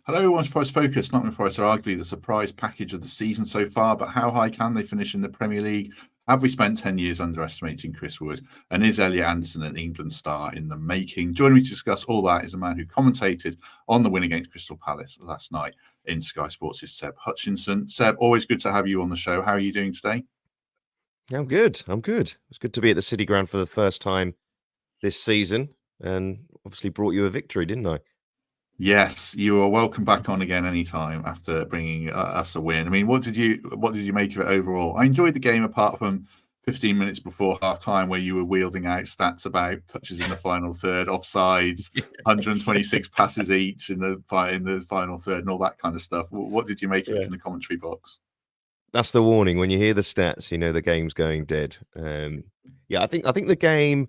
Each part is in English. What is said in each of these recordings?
Hello, everyone's Forest Focus. Nottingham Forest are arguably the surprise package of the season so far, but how high can they finish in the Premier League? Have we spent 10 years underestimating Chris Wood? And is Elliot Anderson an England star in the making? Joining me to discuss all that is a man who commentated on the win against Crystal Palace last night in Sky Sports' Seb Hutchinson. Seb, always good to have you on the show. How are you doing today? Yeah, I'm good. It's good to be at the City Ground for the first time this season, and obviously brought you a victory, didn't I? Yes, you are welcome back on again anytime after bringing us a win. I mean, what did you make of it overall? I enjoyed the game apart from 15 minutes before half time where you were wielding out stats about touches in the final third, offsides, 126 passes each in the final third, and all that kind of stuff. What did you make of it from the commentary box? That's the warning. When you hear the stats, you know the game's going dead. I think the game,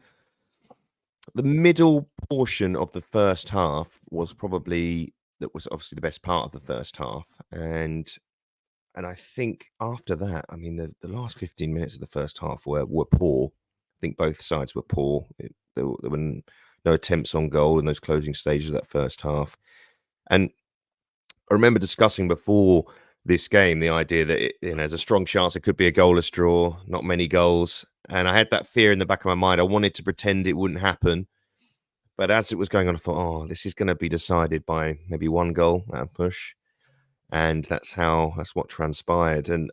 the middle portion of the first half was obviously the best part of the first half, and I think after that, I mean, the last 15 minutes of the first half were poor. I think both sides were poor. There were no attempts on goal in those closing stages of that first half. And I remember discussing before this game the idea that there's a strong chance it could be a goalless draw, not many goals. And I had that fear in the back of my mind. I wanted to pretend it wouldn't happen. But as it was going on, I thought, oh, this is going to be decided by maybe one goal at a push. And that's what transpired. And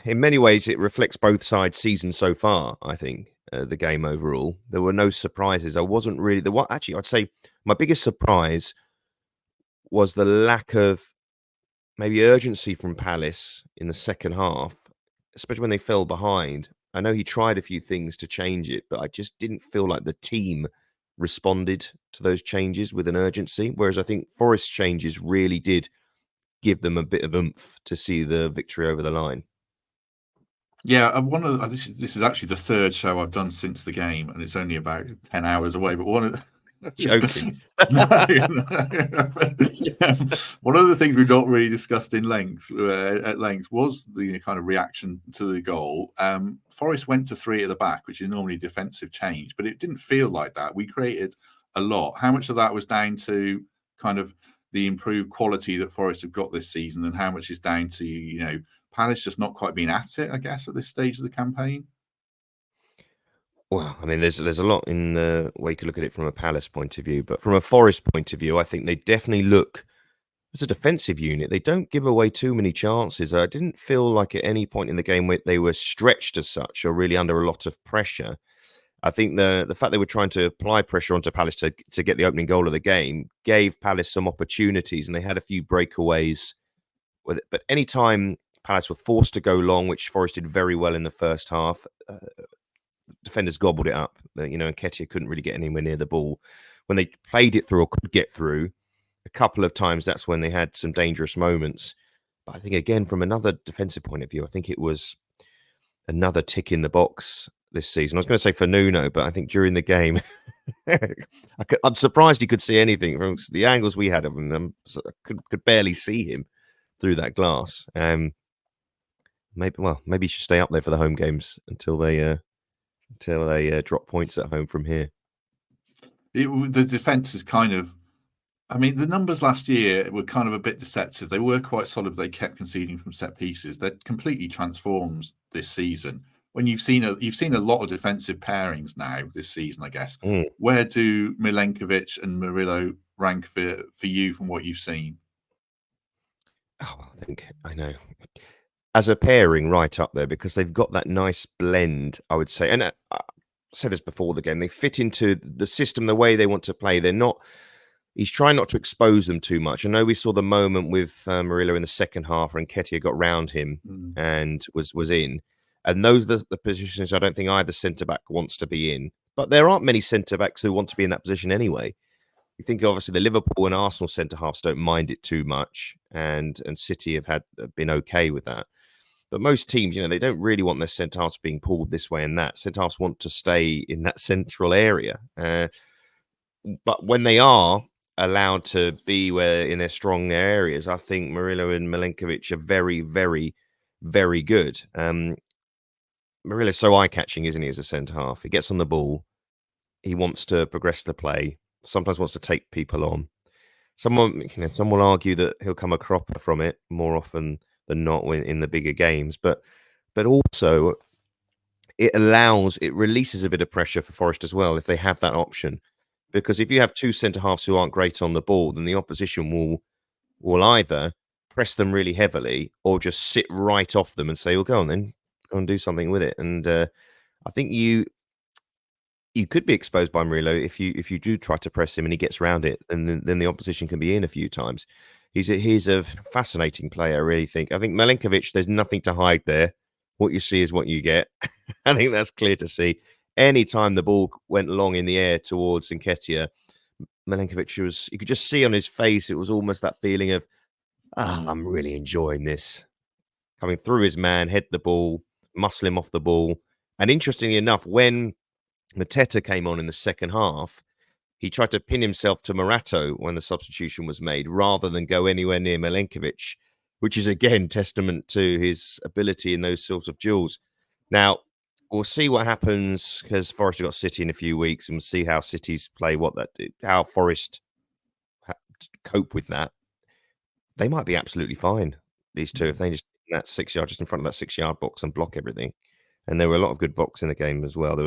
in many ways, it reflects both sides' season so far, I think, the game overall. There were no surprises. I wasn't really... Actually, I'd say my biggest surprise was the lack of maybe urgency from Palace in the second half, especially when they fell behind. I know he tried a few things to change it, but I just didn't feel like the team responded to those changes with an urgency, whereas I think Forest's changes really did give them a bit of oomph to see the victory over the line. Yeah, this is actually the third show I've done since the game, and it's only about 10 hours away. But Joking. One of the things we've not really discussed at length was the kind of reaction to the goal. Forest went to three at the back, which is normally a defensive change, but it didn't feel like that. We created a lot. How much of that was down to kind of the improved quality that Forest have got this season, and how much is down to Palace just not quite being at it, I guess, at this stage of the campaign? Well, I mean, there's a lot in the way you could look at it from a Palace point of view, but from a Forest point of view, I think they definitely look as a defensive unit. They don't give away too many chances. I didn't feel like at any point in the game where they were stretched as such or really under a lot of pressure. I think the fact they were trying to apply pressure onto Palace to get the opening goal of the game gave Palace some opportunities, and they had a few breakaways with it. But any time Palace were forced to go long, which Forest did very well in the first half, defenders gobbled it up. And Nketiah couldn't really get anywhere near the ball. When they played it through or could get through, a couple of times that's when they had some dangerous moments. But I think, again, from another defensive point of view, I think it was another tick in the box this season. I was going to say for Nuno, but I think during the game, I'm surprised he could see anything from the angles we had of him. I could barely see him through that glass. Maybe he should stay up there for the home games until they drop points at home from here. The defence is kind of... I mean, the numbers last year were kind of a bit deceptive. They were quite solid, but they kept conceding from set pieces. That completely transforms this season. When you've seen a lot of defensive pairings now this season, I guess. Where do Milenkovic and Murillo rank for you from what you've seen? Oh, I know. As a pairing, right up there, because they've got that nice blend, I would say. And I said this before the game, they fit into the system the way they want to play. He's trying not to expose them too much. I know we saw the moment with Murillo in the second half when Nketiah got round him and was in. And those are the positions I don't think either centre-back wants to be in. But there aren't many centre-backs who want to be in that position anyway. You think, obviously, the Liverpool and Arsenal centre-halves don't mind it too much. And City have been okay with that. But most teams, they don't really want their centre-halves being pulled this way and that. Centre-halves want to stay in that central area. But when they are allowed to be in their strong areas, I think Murillo and Milenkovic are very, very, very good. Murillo's so eye-catching, isn't he, as a centre-half? He gets on the ball. He wants to progress the play. Sometimes wants to take people on. some will argue that he'll come a cropper from it more often than not when in the bigger games, but also it releases a bit of pressure for Forest as well if they have that option. Because if you have two centre halves who aren't great on the ball, then the opposition will either press them really heavily or just sit right off them and say, "Well, go on then, go and do something with it." And I think you could be exposed by Murillo if you do try to press him and he gets around it, and then the opposition can be in a few times. He's a fascinating player, I really think. I think Milenkovic, there's nothing to hide there. What you see is what you get. I think that's clear to see. Anytime the ball went long in the air towards Nketiah, Milenkovic you could just see on his face, it was almost that feeling of, I'm really enjoying this. Coming through his man, head the ball, muscle him off the ball. And interestingly enough, when Mateta came on in the second half, he tried to pin himself to Morato when the substitution was made, rather than go anywhere near Milenkovic, which is again testament to his ability in those sorts of duels. Now, we'll see what happens because Forest have got City in a few weeks, and we'll see how City's play, how Forest cope with that. They might be absolutely fine, these two, if they just that 6 yard, just in front of that 6 yard box and block everything. And there were a lot of good blocks in the game as well.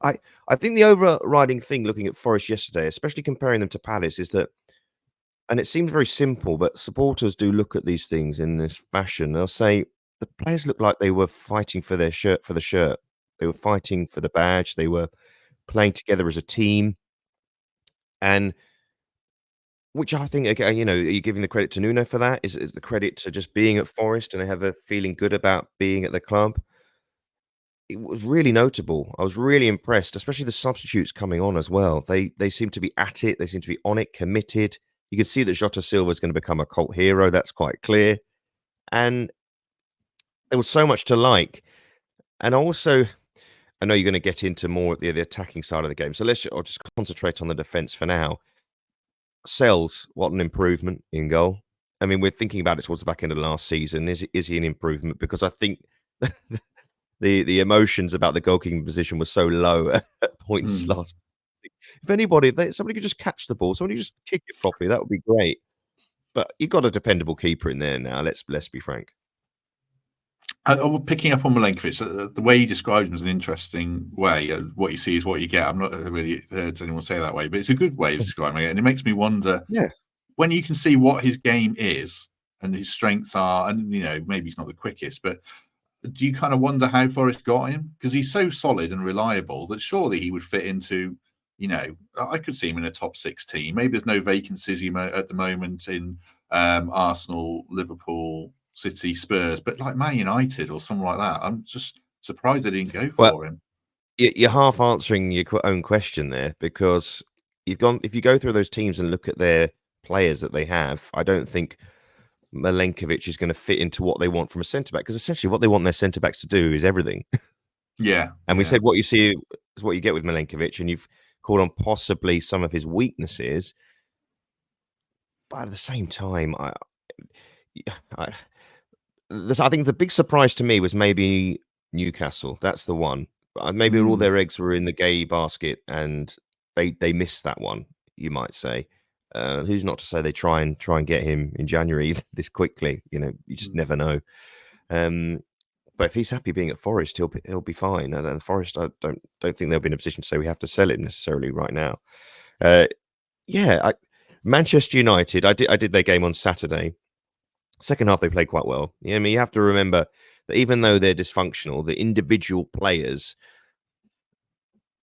I think the overriding thing looking at Forest yesterday, especially comparing them to Palace, is that, and it seems very simple, but supporters do look at these things in this fashion. They'll say the players look like they were fighting for their shirt, for the shirt. They were fighting for the badge. They were playing together as a team. And which I think, again, are you giving the credit to Nuno for that? Is the credit to just being at Forest and they have a feeling good about being at the club? It was really notable. I was really impressed, especially the substitutes coming on as well. They seem to be at it. They seem to be on it, committed. You can see that Jota Silva is going to become a cult hero. That's quite clear. And there was so much to like. And also, I know you're going to get into more of the attacking side of the game. So I'll just concentrate on the defence for now. Sells, what an improvement in goal. I mean, we're thinking about it towards the back end of last season. Is he an improvement? Because I think the emotions about the goalkeeping position was so low at points last. If somebody could just catch the ball, somebody could just kick it properly, that would be great. But you've got a dependable keeper in there now. Let's be frank. Picking up on Milenkovic, the way he described him is an interesting way. What you see is what you get. I'm not really heard anyone say that way, but it's a good way of describing it. And it makes me wonder, when you can see what his game is and his strengths are, and maybe he's not the quickest, but do you kind of wonder how Forest got him? Because he's so solid and reliable that surely he would fit into, I could see him in a top 6 team. Maybe there's no vacancies at the moment in Arsenal, Liverpool, City, Spurs, but like Man United or something like that. I'm just surprised they didn't go for him. You're half answering your own question there, because if you go through those teams and look at their players that they have, I don't think Milenkovic is going to fit into what they want from a centre-back, because essentially what they want their centre-backs to do is everything. Yeah. And we said what you see is what you get with Milenkovic, and you've called on possibly some of his weaknesses. But at the same time, I think the big surprise to me was maybe Newcastle. That's the one. Maybe all their eggs were in the Gay basket, and they missed that one, you might say. Who's not to say they try and get him in January this quickly? You just never know. But if he's happy being at Forest, he'll be fine. And Forest, I don't think they'll be in a position to say we have to sell him necessarily right now. Manchester United, I did their game on Saturday. Second half, they played quite well. I mean, you have to remember that even though they're dysfunctional, the individual players,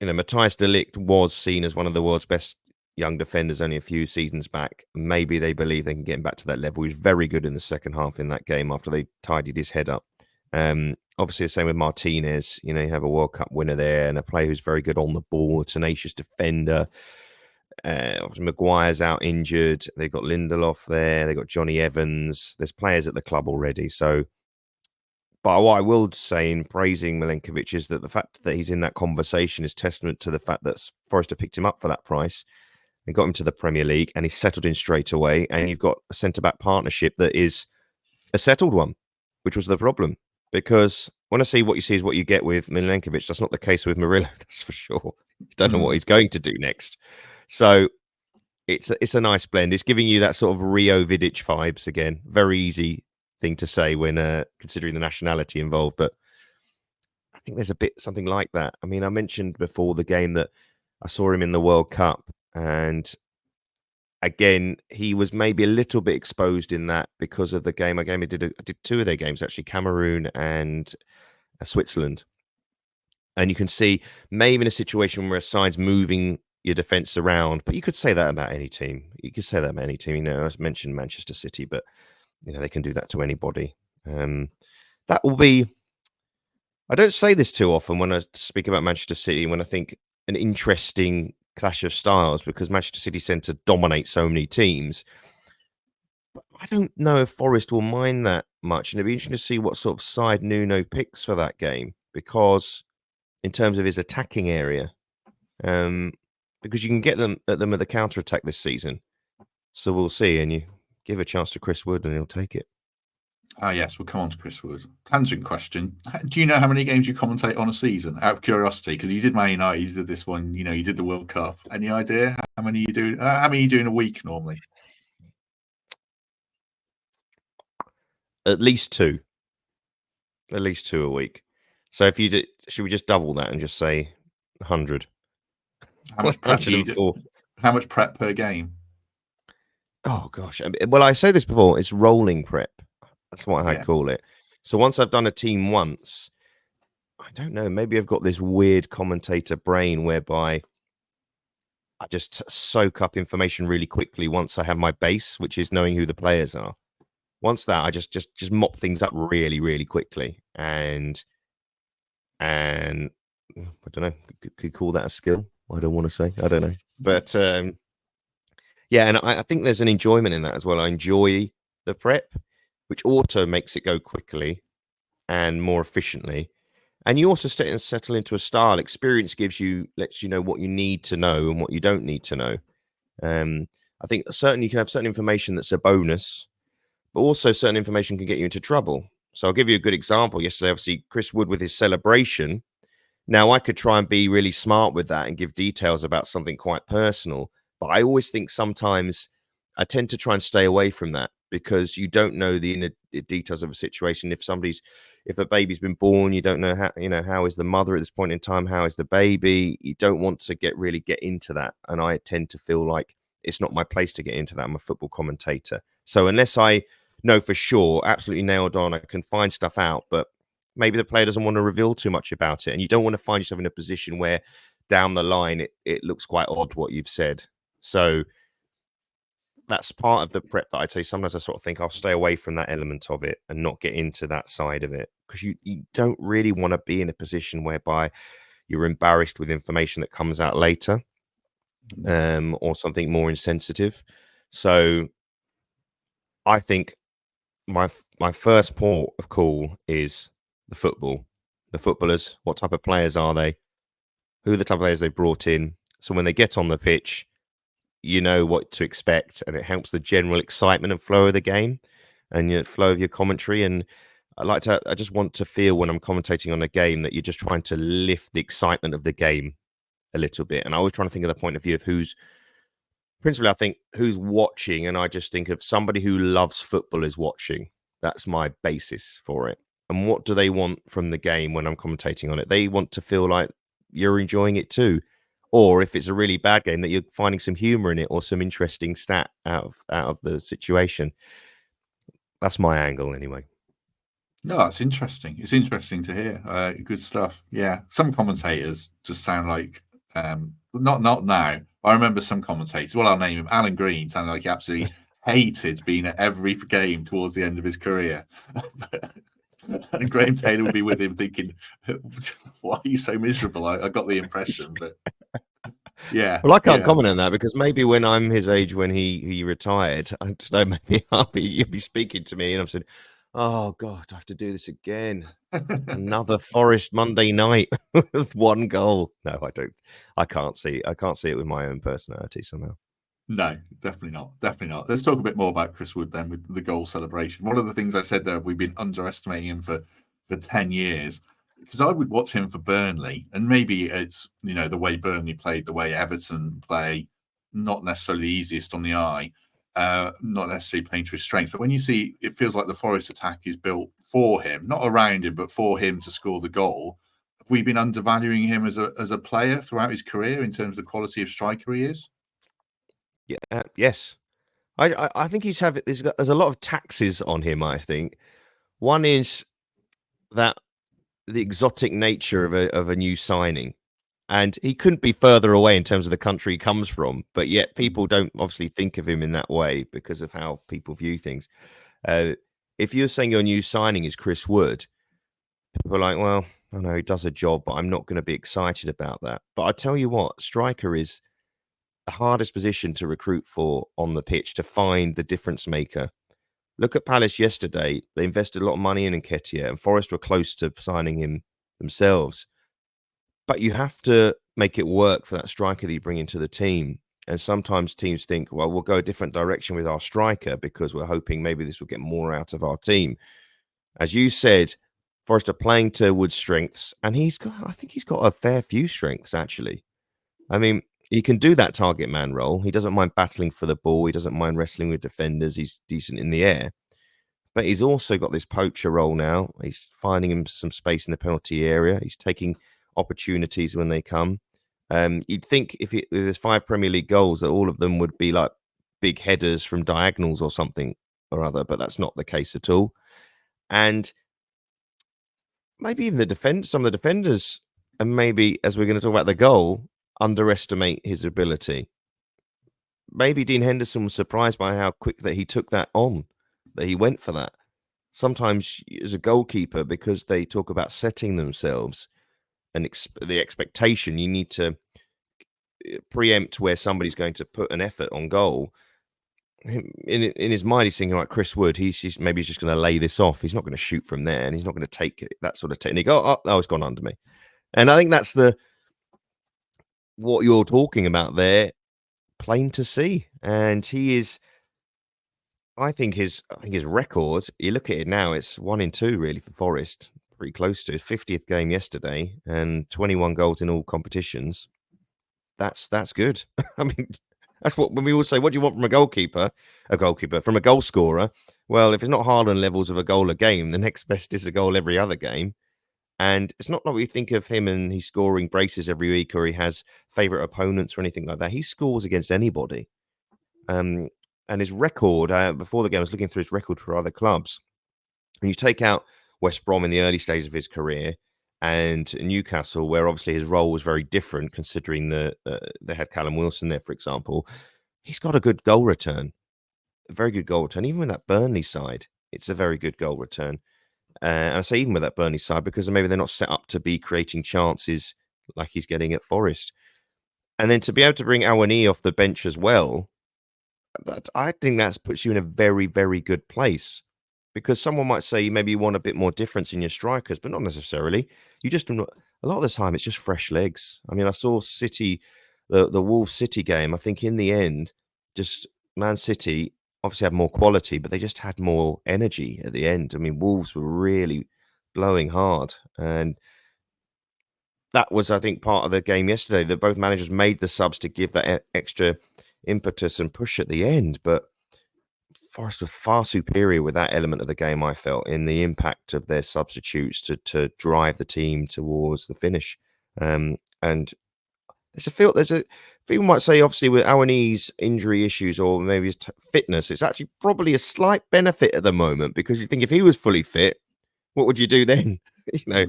Matthias de Ligt was seen as one of the world's best young defenders only a few seasons back. Maybe they believe they can get him back to that level. He was very good in the second half in that game after they tidied his head up. Obviously, the same with Martinez. You have a World Cup winner there and a player who's very good on the ball, a tenacious defender. Maguire's out injured. They've got Lindelof there. They've got Johnny Evans. There's players at the club already. But what I will say in praising Milenkovic is that the fact that he's in that conversation is testament to the fact that Forest have picked him up for that price and got him to the Premier League, and he's settled in straight away. And you've got a centre-back partnership that is a settled one, which was the problem. Because when I say what you see is what you get with Milenkovic, that's not the case with Murillo, that's for sure. You don't know what he's going to do next. So it's a nice blend. It's giving you that sort of Rio Vidic vibes again. Very easy thing to say when considering the nationality involved, but I think there's a bit something like that. I mean, I mentioned before the game that I saw him in the World Cup, and again, he was maybe a little bit exposed in that because of the game. I did two of their games actually, Cameroon and Switzerland, and you can see maybe in a situation where a side's moving your defense around, but you could say that about any team. You could say that about any team. You know, I mentioned Manchester City, but you know they can do that to anybody. That will be. I don't say this too often when I speak about Manchester City, when I think an interesting clash of styles, because Manchester City tend to dominate so many teams. But I don't know if Forest will mind that much, and it'd be interesting to see what sort of side Nuno picks for that game, because in terms of his attacking area, because you can get them at the counter attack this season. So we'll see, and you give a chance to Chris Wood, and he'll take it. Ah, yes, we'll come on to Chris Wood. Tangent question. Do you know how many games you commentate on a season? Out of curiosity, because you did Man United, you did this one, you did the World Cup. Any idea how many you do? How many you do in a week normally? At least two. At least two a week. So if you did, should we just double that and just say 100? How much prep do you do? How much prep per game? Oh gosh. Well, I say this before, it's rolling prep. That's what I call it. So once I've done a team once, I don't know, maybe I've got this weird commentator brain whereby I just soak up information really quickly once I have my base, which is knowing who the players are. Once that, I just mop things up really, really quickly. And I don't know, could call that a skill. I don't want to say, I don't know. But yeah, and I think there's an enjoyment in that as well. I enjoy the prep, which also makes it go quickly and more efficiently. And you also settle into a style. Experience lets you know what you need to know and what you don't need to know. I think certainly you can have certain information that's a bonus, but also certain information can get you into trouble. So I'll give you a good example. Yesterday, obviously, Chris Wood with his celebration. Now, I could try and be really smart with that and give details about something quite personal, but I always think sometimes I tend to try and stay away from that because you don't know the inner details of a situation. If a baby's been born, you don't know how is the mother at this point in time, how is the baby. You don't want to get into that, and I tend to feel like it's not my place to get into that. I'm a football commentator, so unless I know for sure, absolutely nailed on, I can find stuff out, but maybe the player doesn't want to reveal too much about it, and you don't want to find yourself in a position where down the line it looks quite odd what you've said. So that's part of the prep that I'd say sometimes I sort of think I'll stay away from that element of it and not get into that side of it, because you don't really want to be in a position whereby you're embarrassed with information that comes out later, or something more insensitive. So I think my first port of call is the football, the footballers. What type of players are they? Who are the type of players they've brought in? So when they get on the pitch, you know what to expect, and it helps the general excitement and flow of the game and flow of your commentary. And I just want to feel when I'm commentating on a game that you're just trying to lift the excitement of the game a little bit. And I always trying to think of the point of view of principally, I think who's watching, and I just think of somebody who loves football is watching. That's my basis for it. And what do they want from the game when I'm commentating on it? They want to feel like you're enjoying it too. Or if it's a really bad game, that you're finding some humor in it or some interesting stat out of the situation. That's my angle anyway. No, that's interesting. It's interesting to hear. Good stuff. Yeah. Some commentators just sound like, not now. I remember some commentators, well, I'll name him, Alan Green, sounded like he absolutely hated being at every game towards the end of his career. And Graham Taylor would be with him thinking, why are you so miserable? I got the impression, but yeah. Well, I can't comment on that because maybe when I'm his age, when he retired, I don't know, maybe you'll be speaking to me and I'm saying, oh God, I have to do this again. Another Forest Monday night with one goal. No, I don't. I can't see it with my own personality somehow. No, definitely not. Definitely not. Let's talk a bit more about Chris Wood then with the goal celebration. One of the things I said there, we've been underestimating him for 10 years, because I would watch him for Burnley, and maybe it's, the way Burnley played, the way Everton play, not necessarily the easiest on the eye, not necessarily playing to his strengths. But when you see, it feels like the Forest attack is built for him, not around him, but for him to score the goal. Have we been undervaluing him as a player throughout his career in terms of the quality of striker he is? Yeah, yes. I think there's a lot of taxes on him, I think. One is that the exotic nature of a new signing. And he couldn't be further away in terms of the country he comes from, but yet people don't obviously think of him in that way because of how people view things. If you're saying your new signing is Chris Wood, people are like, well, I know he does a job, but I'm not going to be excited about that. But I tell you what, striker is the hardest position to recruit for on the pitch, to find the difference maker. Look at Palace yesterday. They invested a lot of money in Nketiah, and Forest were close to signing him themselves. But you have to make it work for that striker that you bring into the team. And sometimes teams think, well, we'll go a different direction with our striker because we're hoping maybe this will get more out of our team. As you said, Forrester playing to Wood's strengths, and I think he's got a fair few strengths, actually. I mean, he can do that target man role. He doesn't mind battling for the ball. He doesn't mind wrestling with defenders. He's decent in the air. But he's also got this poacher role now. He's finding him some space in the penalty area. He's taking opportunities when they come. You'd think if there's 5 Premier League goals that all of them would be like big headers from diagonals or something or other, but that's not the case at all. And maybe even some of the defenders, and maybe as we're going to talk about the goal, underestimate his ability. Maybe Dean Henderson was surprised by how quick that he took that on, that he went for that. Sometimes as a goalkeeper, because they talk about setting themselves and the expectation, you need to preempt where somebody's going to put an effort on goal. In his mind, he's thinking, like Chris Wood, he's just going to lay this off. He's not going to shoot from there, and he's not going to take that sort of technique. Oh, it's gone under me. And I think that's what you're talking about there, plain to see. And he is, I think his record, you look at it now, it's 1 in 2 really for Forest, pretty close to his 50th game yesterday, and 21 goals in all competitions. That's good. I mean, that's what, when we always say, what do you want from a goalkeeper, from a goal scorer? Well, if it's not Haaland levels of a goal a game, the next best is a goal every other game. And it's not like we think of him and he's scoring braces every week or he has favourite opponents or anything like that. He scores against anybody. And his record, before the game, I was looking through his record for other clubs. And you take out West Brom in the early stages of his career and Newcastle, where obviously his role was very different considering they had Callum Wilson there, for example. He's got a good goal return, a very good goal return. Even with that Burnley side, it's a very good goal return. And I say even with that Burnley side because maybe they're not set up to be creating chances like he's getting at Forest. And then to be able to bring Awani off the bench as well, I think that puts you in a very, very good place. Because someone might say maybe you want a bit more difference in your strikers, but not necessarily. You just a lot of the time it's just fresh legs. I mean, I saw City, the Wolves City game. I think in the end, just Man City obviously had more quality, but they just had more energy at the end. I mean, Wolves were really blowing hard, and that was, I think, part of the game yesterday. That both managers made the subs to give that extra impetus and push at the end, but Forest were far superior with that element of the game, I felt, in the impact of their substitutes to drive the team towards the finish. And people might say, obviously, with Awani's injury issues or maybe his fitness, it's actually probably a slight benefit at the moment because you think if he was fully fit, what would you do then? I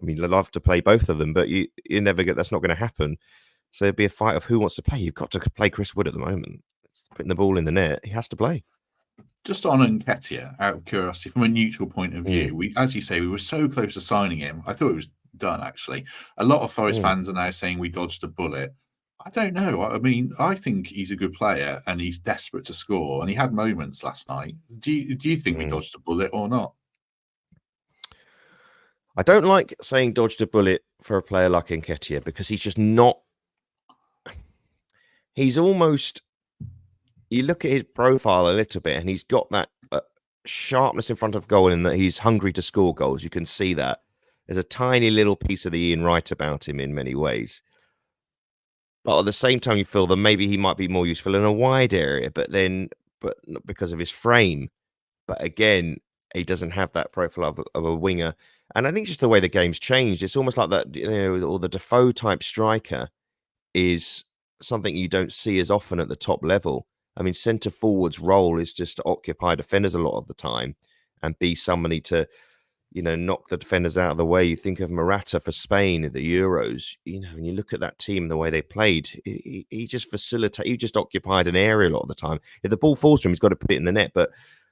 mean, I'd love to play both of them, but you never get, that's not going to happen. So it'd be a fight of who wants to play. You've got to play Chris Wood at the moment. Putting the ball in the net, he has to play. Just on Nketiah, out of curiosity, from a neutral point of view, as you say, we were so close to signing him. I thought it was done, actually. A lot of Forest fans are now saying we dodged a bullet. I don't know. I mean, I think he's a good player and he's desperate to score, and he had moments last night. Do you think we dodged a bullet or not? I don't like saying dodged a bullet for a player like Nketiah because he's just not. He's almost. You look at his profile a little bit, and he's got that sharpness in front of goal, and that he's hungry to score goals. You can see that. There's a tiny little piece of the Ian Wright about him in many ways. But at the same time, you feel that maybe he might be more useful in a wide area, but not because of his frame. But again, he doesn't have that profile of a winger. And I think just the way the game's changed, it's almost like that, or the Defoe type striker is something you don't see as often at the top level. I mean, centre forward's role is just to occupy defenders a lot of the time and be somebody to, knock the defenders out of the way. You think of Morata for Spain at the Euros, and you look at that team, the way they played, he just he just occupied an area a lot of the time. If the ball falls to him, he's got to put it in the net. But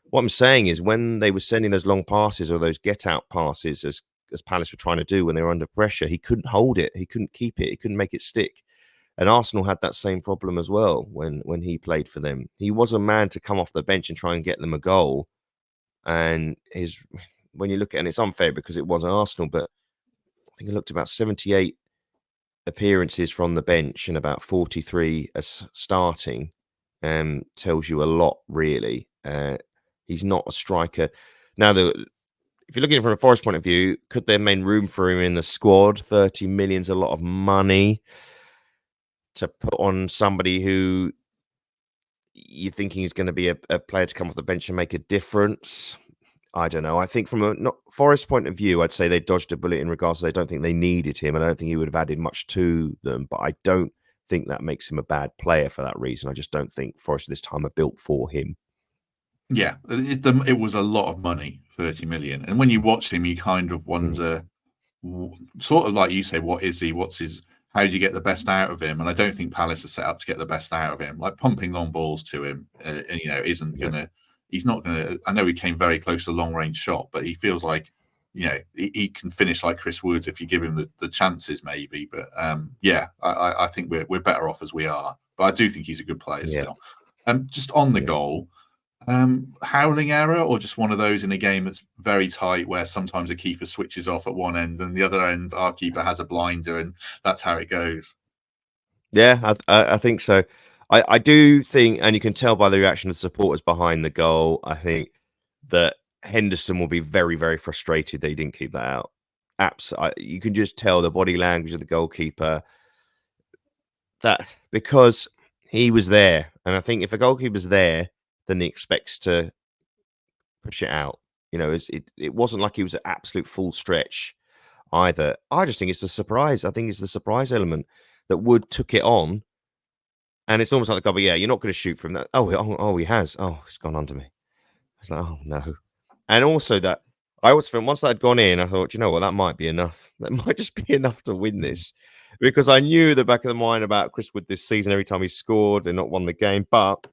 what I'm saying is when they were sending those long passes or those get-out passes, as Palace were trying to do when they were under pressure, he couldn't hold it. He couldn't keep it. He couldn't make it stick. And Arsenal had that same problem as well when he played for them. He was a man to come off the bench and try and get them a goal. And when you look at it, and it's unfair because it was Arsenal, but I think I looked about 78 appearances from the bench and about 43 as starting. Tells you a lot, really. He's not a striker. Now, if you're looking from a Forest point of view, could there make room for him in the squad? 30 million's a lot of money to put on somebody who you're thinking is going to be a player to come off the bench and make a difference. I don't know. I think from a Forest point of view, I'd say they dodged a bullet in regards to they don't think they needed him, and I don't think he would have added much to them. But I don't think that makes him a bad player for that reason. I just don't think Forest this time are built for him. Yeah, it was a lot of money, 30 million. And when you watch him, you kind of wonder, sort of like you say, what is he? How do you get the best out of him? And I don't think Palace are set up to get the best out of him. Like pumping long balls to him, isn't going to. He's not going to. I know he came very close to long range shot, but he feels like, he can finish like Chris Wood if you give him the chances, maybe. But I think we're better off as we are. But I do think he's a good player still. Just on the goal. Howling error, or just one of those in a game that's very tight where sometimes a keeper switches off at one end and the other end our keeper has a blinder and that's how it goes? Yeah, I think so. I do think, and you can tell by the reaction of the supporters behind the goal, I think that Henderson will be very, very frustrated that he didn't keep that out. Absolutely, you can just tell the body language of the goalkeeper that because he was there, and I think if a goalkeeper's there, then he expects to push it out. It wasn't like he was at absolute full stretch either. I just think it's the surprise. I think it's the surprise element that Wood took it on, and it's almost like the guy, but yeah, you're not going to shoot from that. Oh, he has. Oh, it's gone under me. I was like, oh no. And also that I was once that had gone in, I thought, you know what, that might be enough. That might just be enough to win this, because I knew the back of the mind about Chris Wood this season. Every time he scored, and not won the game, but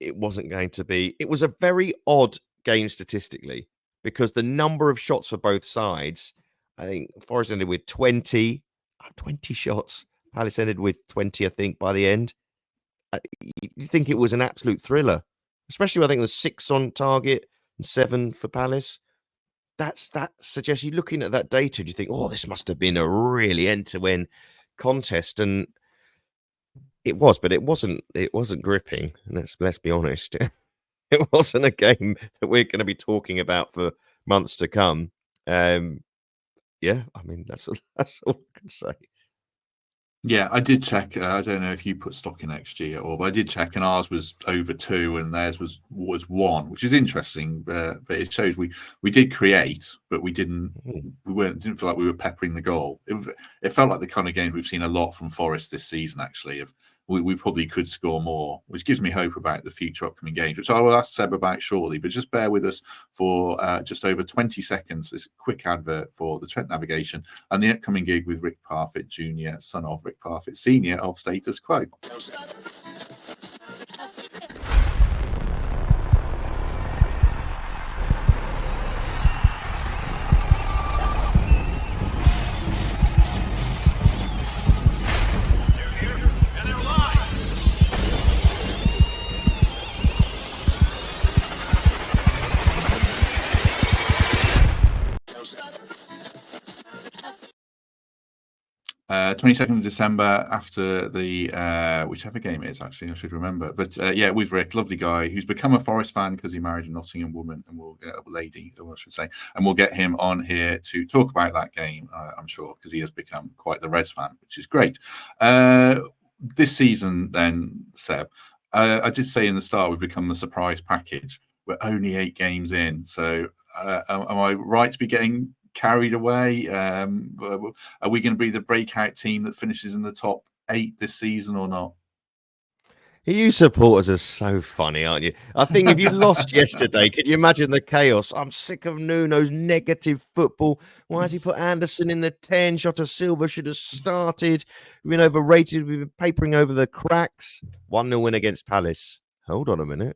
it wasn't going to be. It was a very odd game statistically because the number of shots for both sides, I think Forest ended with 20 shots. Palace ended with 20, I think, by the end. You think it was an absolute thriller, especially I think there's 6 on target and 7 for Palace. That suggests you looking at that data, do you think, oh, this must have been a really end-to-end contest, and it was, but it wasn't gripping. Let's be honest. It wasn't a game that we're going to be talking about for months to come. I mean, that's all I can say. Yeah, I did check. I don't know if you put stock in XG at all, but I did check, and ours was over 2, and theirs was 1, which is interesting. But it shows we did create, but we didn't feel like we were peppering the goal. It felt like the kind of games we've seen a lot from Forest this season. Actually, we probably could score more, which gives me hope about the future upcoming games, which I will ask Seb about shortly. But just bear with us for just over 20 seconds. This quick advert for the Trent Navigation and the upcoming gig with Rick Parfitt Jr., son of Rick Parfitt Sr. of Status Quo. 22nd of December after the whichever game it is, actually I should remember, but yeah, with Rick, lovely guy who's become a Forest fan because he married a Nottingham woman, and we'll get a lady, I should say, and we'll get him on here to talk about that game, I'm sure, because he has become quite the Reds fan, which is great. This season then, Seb, I did say in the start we've become the surprise package. We're only 8 games in, so am I right to be getting carried away? Are we going to be the breakout team that finishes in the top 8 this season or not? You supporters are so funny, aren't you? I think if you lost yesterday, could you imagine the chaos? I'm sick of Nuno's negative football. Why has he put Anderson in the 10? Shota Silva should have started. We've been overrated. We've been papering over the cracks. 1-0 win against Palace. Hold on a minute.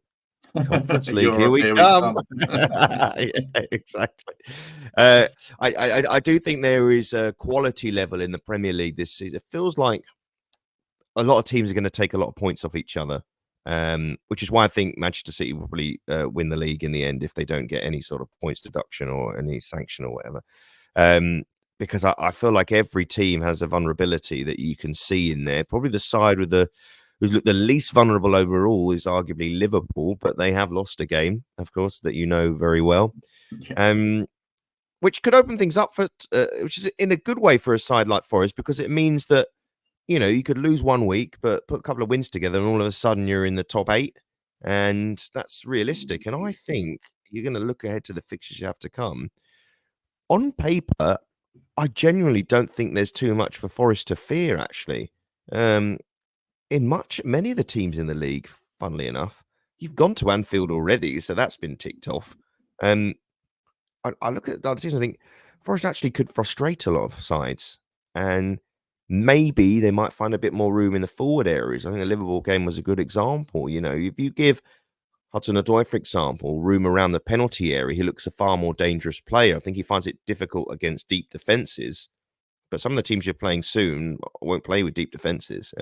Conference League, here we come. Yeah, exactly. I do think there is a quality level in the Premier League this season. It feels like a lot of teams are going to take a lot of points off each other, which is why I think Manchester City will probably win the league in the end if they don't get any sort of points deduction or any sanction or whatever. Because I feel like every team has a vulnerability that you can see in there. Probably the side with who's looked the least vulnerable overall is arguably Liverpool, but they have lost a game, of course, that you know very well. Yes. Which could open things up for, which is in a good way for a side like Forest, because it means that, you know, you could lose one week, but put a couple of wins together, and all of a sudden you're in the top 8, and that's realistic. And I think you're going to look ahead to the fixtures you have to come. On paper, I genuinely don't think there's too much for Forest to fear, actually. Many of the teams in the league, funnily enough, you've gone to Anfield already, so that's been ticked off. I look at the other teams, I think Forest actually could frustrate a lot of sides, and maybe they might find a bit more room in the forward areas. I think the Liverpool game was a good example. You know, if you give Hudson-Odoi, for example, room around the penalty area, he looks a far more dangerous player. I think he finds it difficult against deep defences, but some of the teams you're playing soon won't play with deep defences.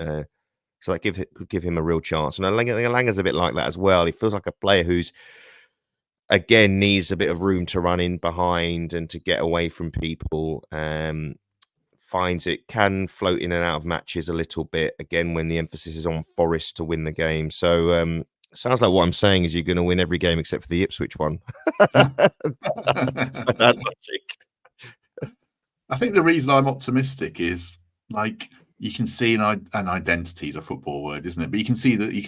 So that could give him a real chance. And I think Alanga's a bit like that as well. He feels like a player who's, again, needs a bit of room to run in behind and to get away from people. Finds it can float in and out of matches a little bit, again, when the emphasis is on Forest to win the game. So sounds like what I'm saying is you're going to win every game except for the Ipswich one. That logic. I think the reason I'm optimistic is, like, you can see an identity is a football word, isn't it? But you can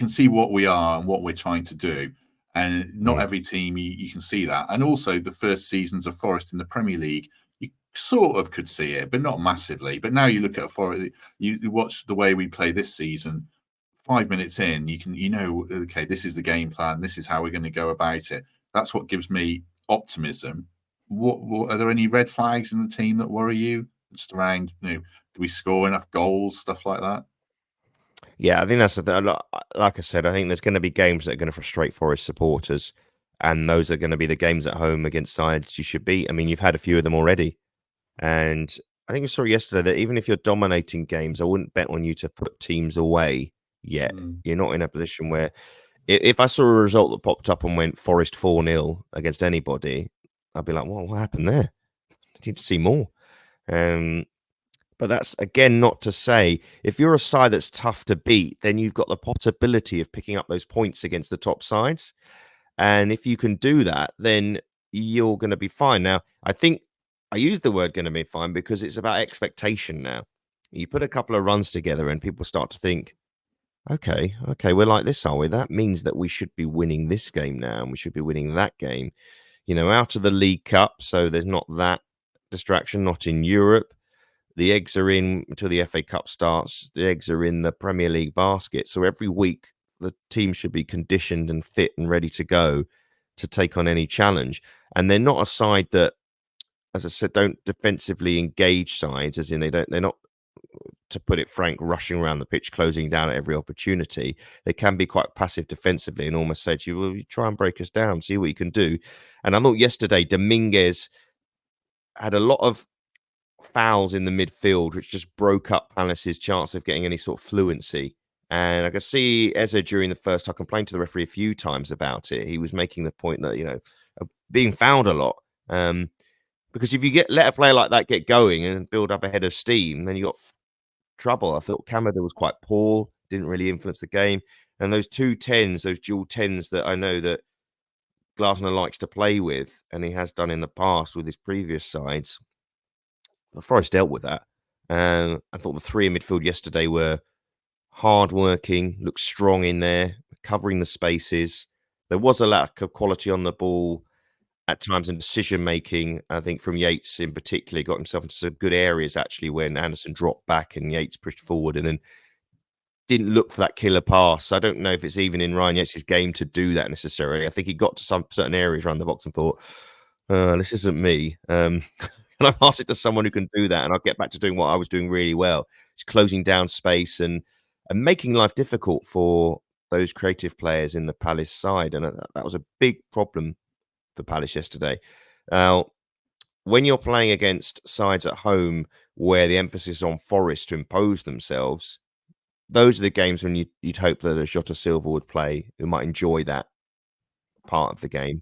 see what we are and what we're trying to do. And not every team you can see that. And also the first seasons of Forest in the Premier League, you sort of could see it, but not massively. But now you look at Forest, you watch the way we play this season. 5 minutes in, you know, okay, this is the game plan. This is how we're going to go about it. That's what gives me optimism. What are there any red flags in the team that worry you? Just around, you know, do we score enough goals, stuff like that? Yeah, I think that's like I said. I think there's going to be games that are going to frustrate Forest supporters, and those are going to be the games at home against sides you should beat. I mean, you've had a few of them already, and I think we saw yesterday that even if you're dominating games, I wouldn't bet on you to put teams away yet. You're not in a position where, if I saw a result that popped up and went Forest 4-0 against anybody, I'd be like, well, what happened there? I need to see more. But that's, again, not to say if you're a side that's tough to beat, then you've got the possibility of picking up those points against the top sides. And if you can do that, then you're going to be fine. Now, I think I use the word going to be fine because it's about expectation now. You put a couple of runs together and people start to think, okay, we're like this, are we? That means that we should be winning this game now and we should be winning that game. You know, out of the League Cup, so there's not that distraction, not in Europe. The eggs are in until the FA Cup starts. The eggs are in the Premier League basket. So every week, the team should be conditioned and fit and ready to go to take on any challenge. And they're not a side that, as I said, don't defensively engage sides, as in they're not, to put it frank, rushing around the pitch, closing down at every opportunity. They can be quite passive defensively and almost say to you, well, you try and break us down, see what you can do. And I thought yesterday, Dominguez had a lot of fouls in the midfield, which just broke up Palace's chance of getting any sort of fluency. And I could see Eze during the first, I complained to the referee a few times about it. He was making the point that, you know, being fouled a lot. Because if you let a player like that get going and build up a head of steam, then you got trouble. I thought Kamada was quite poor, didn't really influence the game. And those 2 10s, those dual 10s that I know that Glasner likes to play with, and he has done in the past with his previous sides, the Forest dealt with that. I thought the three in midfield yesterday were hard-working, looked strong in there, covering the spaces. There was a lack of quality on the ball at times in decision-making. I think from Yates in particular, he got himself into some good areas actually when Anderson dropped back and Yates pushed forward and then didn't look for that killer pass. I don't know if it's even in Ryan Yates' game to do that necessarily. I think he got to some certain areas around the box and thought, this isn't me. Can I pass it to someone who can do that? And I'll get back to doing what I was doing really well. It's closing down space and making life difficult for those creative players in the Palace side. And that was a big problem for Palace yesterday. Now, when you're playing against sides at home where the emphasis is on Forest to impose themselves, those are the games when you'd hope that a Jota Silva would play, who might enjoy that part of the game.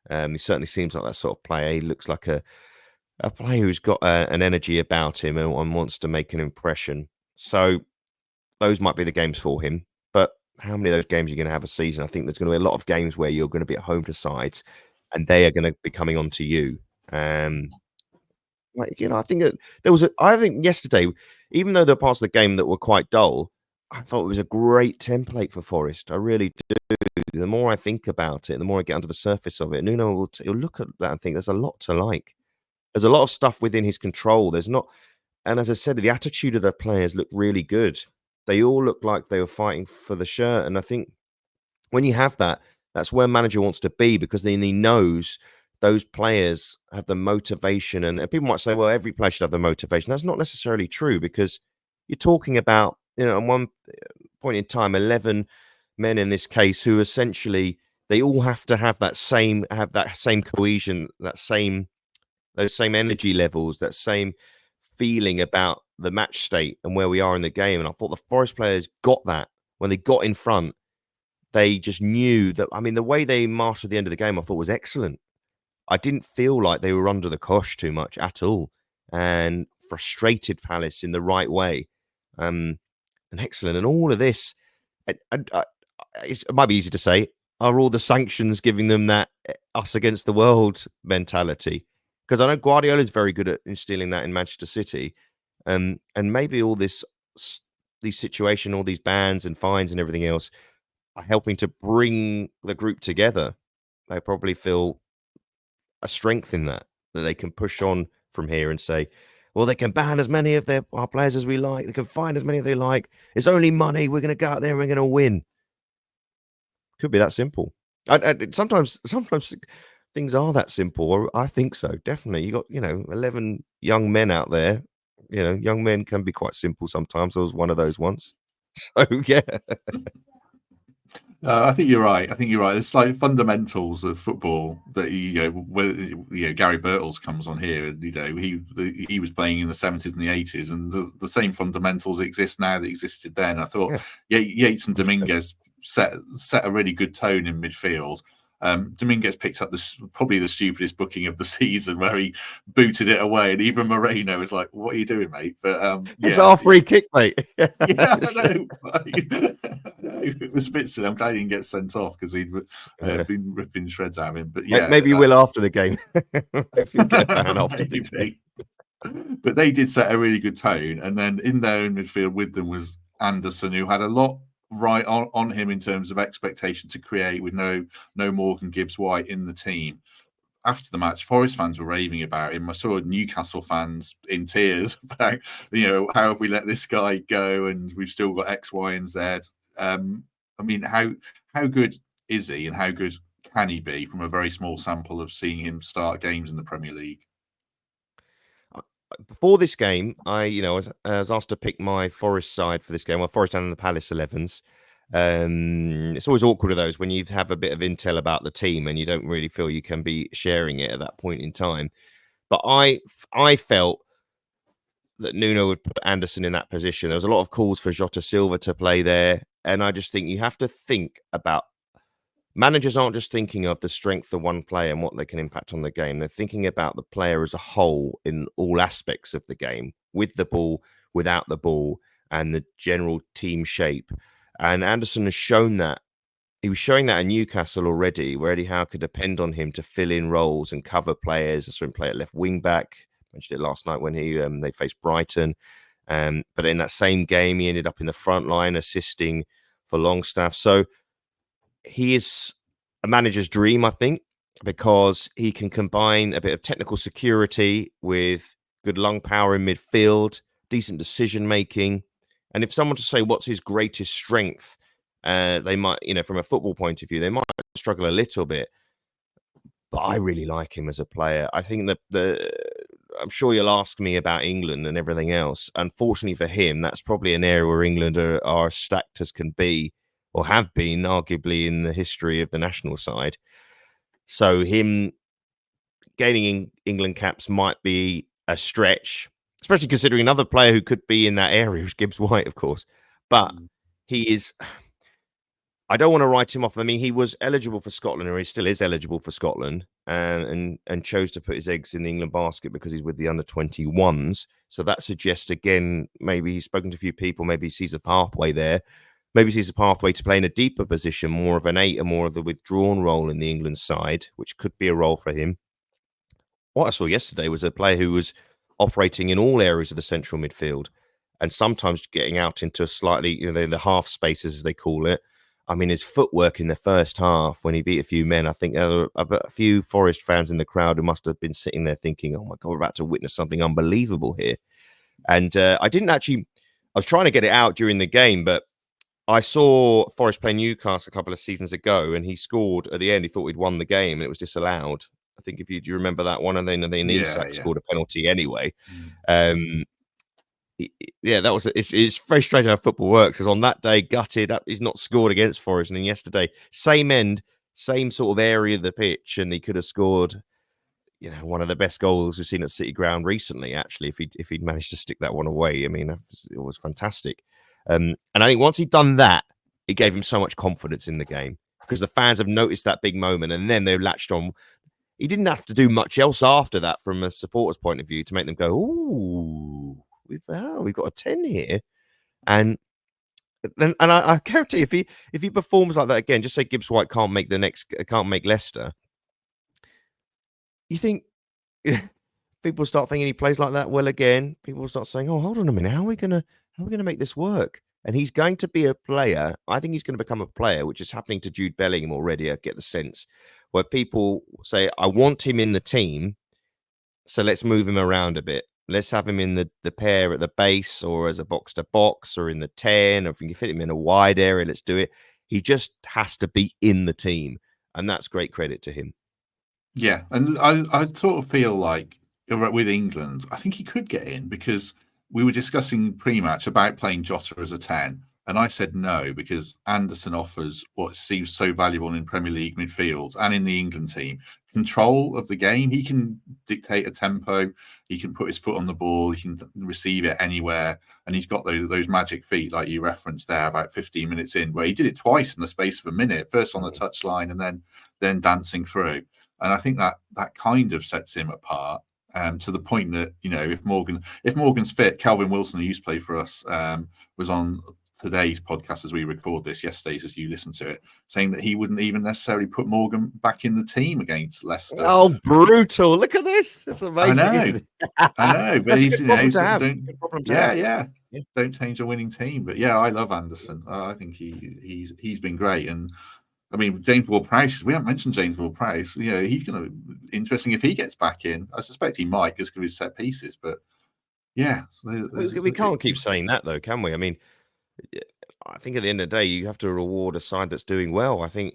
He certainly seems like that sort of player. He looks like a player who's got an energy about him and wants to make an impression. So those might be the games for him. But how many of those games are you going to have a season? I think there's going to be a lot of games where you're going to be at home to sides and they are going to be coming on to you. I think I think yesterday, even though there were parts of the game that were quite dull, I thought it was a great template for Forest. I really do. The more I think about it, the more I get under the surface of it, Nuno will look at that and think there's a lot to like. There's a lot of stuff within his control. There's not, and as I said, the attitude of the players looked really good. They all looked like they were fighting for the shirt, and I think when you have that, that's where a manager wants to be because then he knows those players have the motivation. And people might say, well, every player should have the motivation. That's not necessarily true because you're talking about, at one point in time, 11 men in this case who essentially they all have to have that same cohesion, those same energy levels, that same feeling about the match state and where we are in the game. And I thought the Forest players got that when they got in front. They just knew that. I mean, the way they marched at the end of the game, I thought was excellent. I didn't feel like they were under the cosh too much at all, and frustrated Palace in the right way. And excellent. And all of this, it might be easy to say, are all the sanctions giving them that us against the world mentality? Because I know Guardiola is very good at instilling that in Manchester City, and maybe all these situation, all these bans and fines and everything else are helping to bring the group together. They probably feel a strength in that they can push on from here and say, well, they can ban as many of our players as we like. They can fine as many as they like. It's only money. We're going to go out there and we're going to win. Could be that simple. Sometimes things are that simple. Or I think so. Definitely. You got, 11 young men out there. Young men can be quite simple sometimes. I was one of those once. So, yeah. I think you're right. It's like fundamentals of football that Gary Birtles comes on here, and he was playing in the 70s and the 80s, and the same fundamentals exist now that existed then. I thought Yates and Dominguez set a really good tone in midfield. Dominguez picked up probably the stupidest booking of the season, where he booted it away, and even Moreno was like, "What are you doing, mate?" But it's our free kick, mate. Yeah, I know. It was a bit silly. I'm glad he didn't get sent off because we'd been ripping shreds out of him. But yeah, maybe you will after the game. If you get a ban after the game. But they did set a really good tone, and then in their own midfield with them was Anderson, who had a lot right on him in terms of expectation to create with no Morgan Gibbs-White in the team. After the match, Forest fans were raving about him. I saw Newcastle fans in tears about, how have we let this guy go, and we've still got X, Y, and Z. I mean, how good is he, and how good can he be from a very small sample of seeing him start games in the Premier League? Before this game, I was asked to pick my Forest side for this game. Well, Forest and the Palace 11s. It's always awkward of those when you have a bit of intel about the team and you don't really feel you can be sharing it at that point in time. But I felt that Nuno would put Anderson in that position. There was a lot of calls for Jota Silva to play there, and I just think you have to think about. Managers aren't just thinking of the strength of one player and what they can impact on the game. They're thinking about the player as a whole in all aspects of the game, with the ball, without the ball and the general team shape. And Anderson has shown that. He was showing that in Newcastle already, where Eddie Howe could depend on him to fill in roles and cover players. I saw him play at left wing back. Mentioned it last night when they faced Brighton. But in that same game, he ended up in the front line assisting for Longstaff. So he is a manager's dream, I think, because he can combine a bit of technical security with good lung power in midfield, decent decision making. And if someone to say what's his greatest strength, they might, from a football point of view, they might struggle a little bit. But I really like him as a player. I think that I'm sure you'll ask me about England and everything else. Unfortunately for him, that's probably an area where England are as stacked as can be, or have been, arguably, in the history of the national side. So him gaining England caps might be a stretch, especially considering another player who could be in that area is Gibbs White, of course. But he is... I don't want to write him off. I mean, he was eligible for Scotland, or he still is eligible for Scotland, and chose to put his eggs in the England basket because he's with the under-21s. So that suggests, again, maybe he's spoken to a few people, maybe he sees a pathway there. Maybe he sees a pathway to play in a deeper position, more of an 8 and more of the withdrawn role in the England side, which could be a role for him. What I saw yesterday was a player who was operating in all areas of the central midfield and sometimes getting out into slightly, the half spaces, as they call it. I mean, his footwork in the first half when he beat a few men, I think there were a few Forest fans in the crowd who must have been sitting there thinking, oh my God, we're about to witness something unbelievable here. And I was trying to get it out during the game, but I saw Forest play Newcastle a couple of seasons ago and he scored at the end. He thought he'd won the game and it was disallowed. I think do you remember that one? And then Isak scored a penalty anyway. That was it's very strange how football works, because on that day, gutted, he's not scored against Forest, and then yesterday, same end, same sort of area of the pitch, and he could have scored, one of the best goals we've seen at City Ground recently. Actually, if he'd managed to stick that one away, I mean, it was fantastic. And I think once he'd done that, it gave him so much confidence in the game, because the fans have noticed that big moment, and then they've latched on. He didn't have to do much else after that from a supporter's point of view to make them go, ooh. We've got a 10 here, and I guarantee if he performs like that again, just say Gibbs White can't make Leicester. You think people start thinking he plays like that well again? People start saying, "Oh, hold on a minute, how are we gonna make this work?" And he's going to be a player. I think he's going to become a player, which is happening to Jude Bellingham already. I get the sense where people say, "I want him in the team, so let's move him around a bit. Let's have him in the pair at the base, or as a box-to-box, or in the 10, or if we can fit him in a wide area, let's do it." He just has to be in the team, and that's great credit to him. Yeah, and I sort of feel like with England, I think he could get in, because we were discussing pre-match about playing Jota as a 10, and I said no, because Anderson offers what seems so valuable in Premier League midfields and in the England team. Control of the game. He can dictate a tempo. He can put his foot on the ball. He can receive it anywhere. And he's got those magic feet, like you referenced there, about 15 minutes in, where he did it twice in the space of a minute, first on the touchline and then dancing through. And I think that kind of sets him apart, to the point that, if Morgan's fit, Calvin Wilson, who used to play for us, was on today's podcast as we record this, yesterday's as you listen to it, saying that he wouldn't even necessarily put Morgan back in the team against Leicester. Oh, brutal. Look at this. That's amazing. I know, but he's, problem to have. Don't change a winning team. But yeah, I love Anderson. I think he's been great. And I mean, James Ward-Prowse, we haven't mentioned James Ward-Prowse. He's going to interesting if he gets back in. I suspect he might, just because of his set pieces. But yeah, we can't keep saying that, though, can we? I mean, I think at the end of the day, you have to reward a side that's doing well. I think,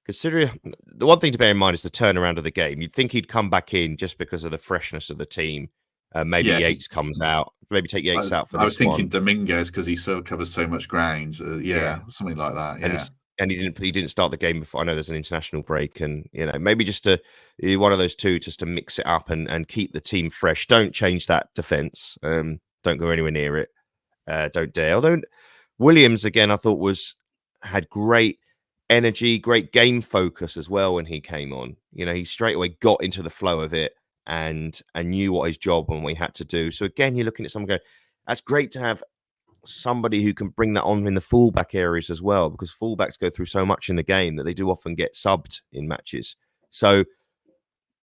considering the one thing to bear in mind is the turnaround of the game. You'd think he'd come back in just because of the freshness of the team. Maybe Yates comes out. Maybe take Yates out for this one. I was thinking Dominguez, because he covers so much ground. Something like that. Yeah. And he didn't start the game before. I know there's an international break, and maybe just to one of those two, just to mix it up and keep the team fresh. Don't change that defense. Don't go anywhere near it. Don't dare. Although Williams, again, I thought had great energy, great game focus as well when he came on. He straight away got into the flow of it and knew what his job and what he had to do. So again, you're looking at someone going, that's great to have somebody who can bring that on in the fullback areas as well, because fullbacks go through so much in the game that they do often get subbed in matches. So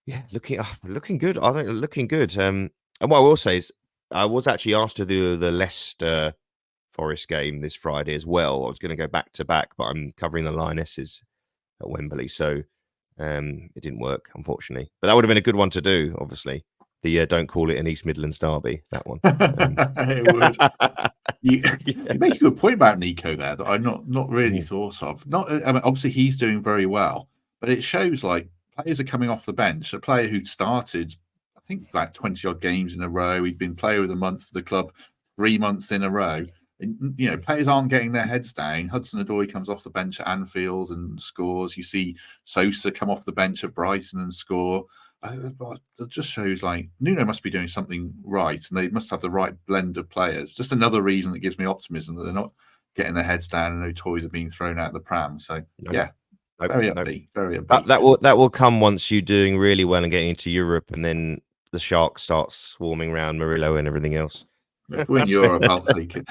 yeah, looking good. I think looking good. And what I will say is, I was actually asked to do the Leicester Forest game this Friday as well. I was going to go back to back, but I'm covering the Lionesses at Wembley, so it didn't work, unfortunately. But that would have been a good one to do, obviously. The Don't Call It an East Midlands derby, that one. It would. You make a good point about Nico there that I not really thought of. Not, I mean, obviously he's doing very well, but it shows like players are coming off the bench. A player who started, I think, like 20 odd games in a row. He'd been player of the month for the club 3 months in a row. And, players aren't getting their heads down. Hudson-Odoi comes off the bench at Anfield and scores. You see Sosa come off the bench at Brighton and score. It just shows like Nuno must be doing something right, and they must have the right blend of players. Just another reason that gives me optimism that they're not getting their heads down and no toys are being thrown out the pram. So very upbeat, very upbeat. That will come once you're doing really well and getting into Europe, and then the Sharks start swarming around Murillo and everything else. If we're in Europe, I'll take it,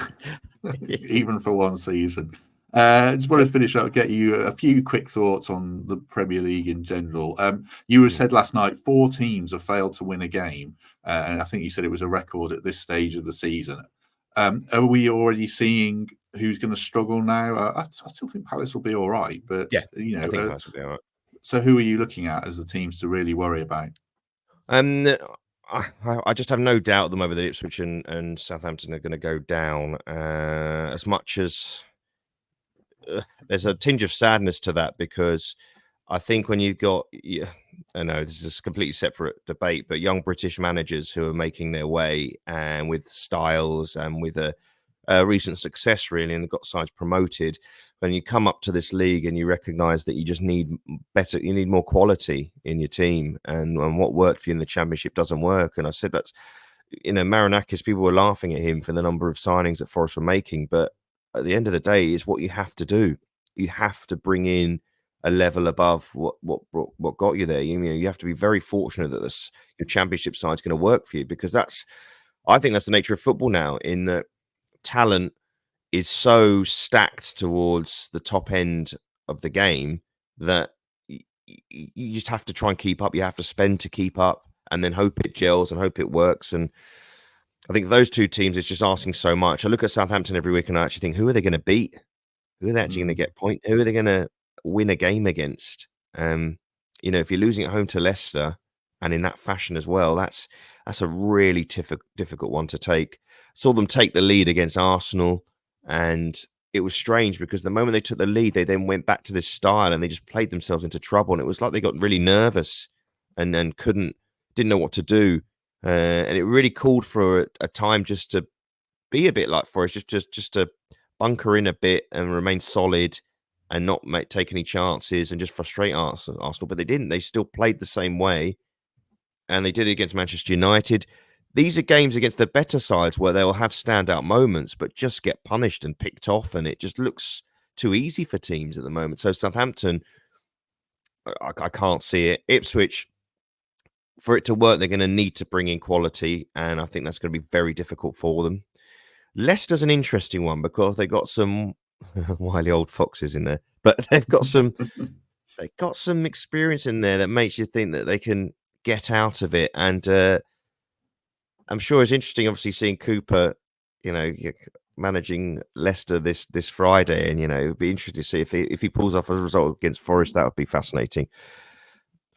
even for one season. Just want to finish up, get you a few quick thoughts on the Premier League in general. You said last night 4 teams have failed to win a game, and I think you said it was a record at this stage of the season. Are we already seeing who's going to struggle now? I still think Palace will be all right, but I think Palace will be all right. So who are you looking at as the teams to really worry about? I just have no doubt at the moment that Ipswich and Southampton are going to go down. As much as there's a tinge of sadness to that, because I think when you've got, I know this is a completely separate debate, but young British managers who are making their way and with styles and with a recent success really, and got sides promoted, when you come up to this league and you recognise that you just need better, you need more quality in your team, and what worked for you in the Championship doesn't work. And I said that's, Marinakis, people were laughing at him for the number of signings that Forest were making, but at the end of the day, it's what you have to do. You have to bring in a level above what got you there. You have to be very fortunate that your Championship side is going to work for you, because I think that's the nature of football now, in that talent is so stacked towards the top end of the game that you just have to try and keep up. You have to spend to keep up, and then hope it gels and hope it works. And I think those two teams, it's just asking so much. I look at Southampton every week and I actually think, who are they going to beat? Who are they actually going to get point? Who are they going to win a game against? If you're losing at home to Leicester and in that fashion as well, that's a really difficult one to take. Saw them take the lead against Arsenal, and it was strange because the moment they took the lead, they then went back to this style and they just played themselves into trouble. And it was like they got really nervous and didn't know what to do. And it really called for a time just to be a bit like Forest, just to bunker in a bit and remain solid and not take any chances and just frustrate Arsenal. But they didn't. They still played the same way, and they did it against Manchester United. These are games against the better sides where they'll have standout moments, but just get punished and picked off, and it just looks too easy for teams at the moment. So Southampton, I can't see it. Ipswich, for it to work, they're going to need to bring in quality, and I think that's going to be very difficult for them. Leicester's an interesting one because they got some wily old foxes in there, but they've got some experience in there that makes you think that they can get out of it. And I'm sure it's interesting, obviously, seeing Cooper, managing Leicester this Friday, and it'd be interesting to see if he pulls off a result against Forest. That would be fascinating.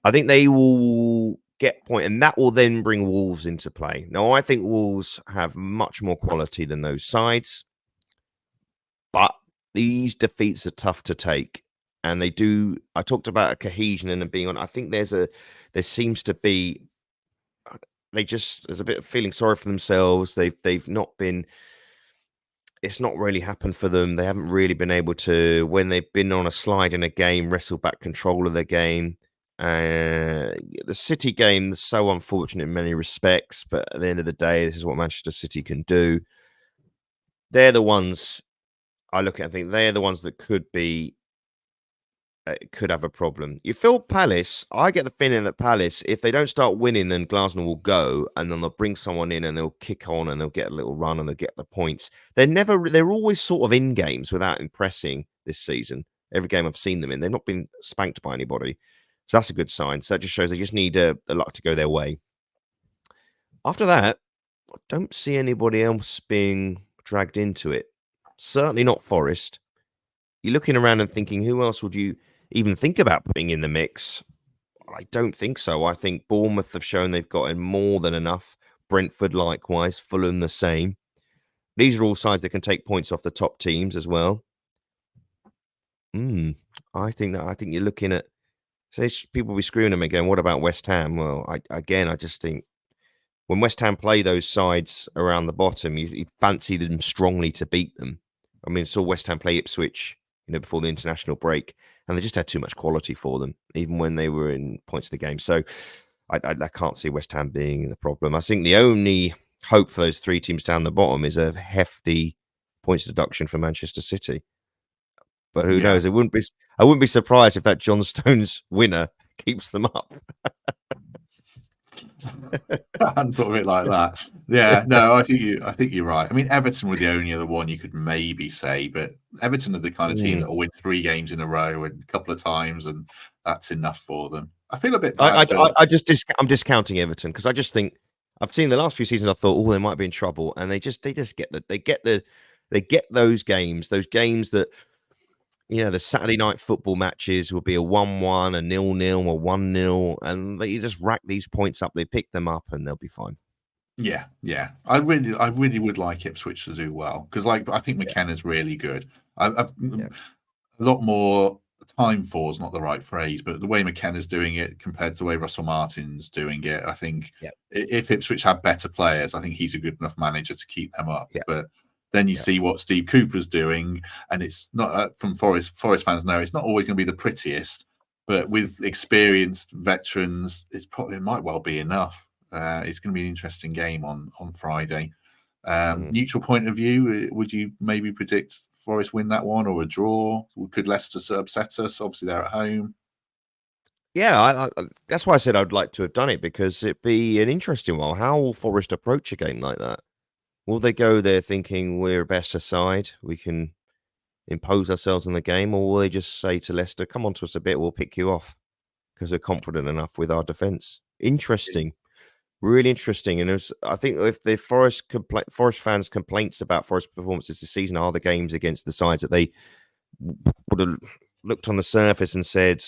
I think they will get point, and that will then bring Wolves into play. Now, I think Wolves have much more quality than those sides, but these defeats are tough to take, and they do. I talked about a cohesion and being on. I think there seems to be. There's a bit of feeling sorry for themselves. They've not been. It's not really happened for them. They haven't really been able to, when they've been on a slide in a game, wrestle back control of their game. The City game is so unfortunate in many respects, but at the end of the day, this is what Manchester City can do. They're the ones I look at. I think they're the ones that could be could have a problem. You feel Palace. I get the feeling that Palace, if they don't start winning, then Glasgow will go, and then they'll bring someone in, and they'll kick on, and they'll get a little run, and they'll get the points. They're always sort of in games without impressing this season. Every game I've seen them in, they've not been spanked by anybody, so that's a good sign. So that just shows they just need the luck to go their way. After that, I don't see anybody else being dragged into it. Certainly not Forest. You're looking around and thinking, who else would you even think about putting in the mix? I don't think so. I think Bournemouth have shown they've got more than enough. Brentford likewise, Fulham the same. These are all sides that can take points off the top teams as well. I think you're looking at, so people will be screwing them again. What about West Ham? Well, I just think when West Ham play those sides around the bottom, you fancy them strongly to beat them. I mean, saw West Ham play Ipswich, before the international break, and they just had too much quality for them, even when they were in points of the game. So I can't see West Ham being the problem. I think the only hope for those three teams down the bottom is a hefty points deduction for Manchester City. But who knows? I wouldn't be surprised if that John Stones winner keeps them up. I hadn't thought of it like that. Yeah, no, I think you're right. I mean, Everton were the only other one you could maybe say, but Everton are the kind of team that will win 3 games in a row and a couple of times, and that's enough for them. I feel a bit bad. I'm discounting Everton because I just think I've seen the last few seasons. I thought, they might be in trouble, and they just get those games that. The Saturday night football matches will be a 1-1, a 0-0, a 1-0, and you just rack these points up. They pick them up, and they'll be fine. Yeah. I really would like Ipswich to do well because, I think McKenna's really good. A lot more time for is not the right phrase, but the way McKenna's doing it compared to the way Russell Martin's doing it, I think if Ipswich had better players, I think he's a good enough manager to keep them up. But then you see what Steve Cooper's doing, and it's not from Forest fans know it's not always going to be the prettiest, but with experienced veterans, it might well be enough. It's going to be an interesting game on Friday. Neutral point of view, would you maybe predict Forest win that one or a draw? Could Leicester upset us? Obviously, they're at home. Yeah, that's why I said I'd like to have done it, because it'd be an interesting one. How will Forest approach a game like that? Will they go there thinking we're a better side, we can impose ourselves on the game, or will they just say to Leicester, come on to us a bit, we'll pick you off because we're confident enough with our defence? Interesting. Really interesting. And I think if the Forest fans' complaints about Forest performances this season are the games against the sides that they would have looked on the surface and said,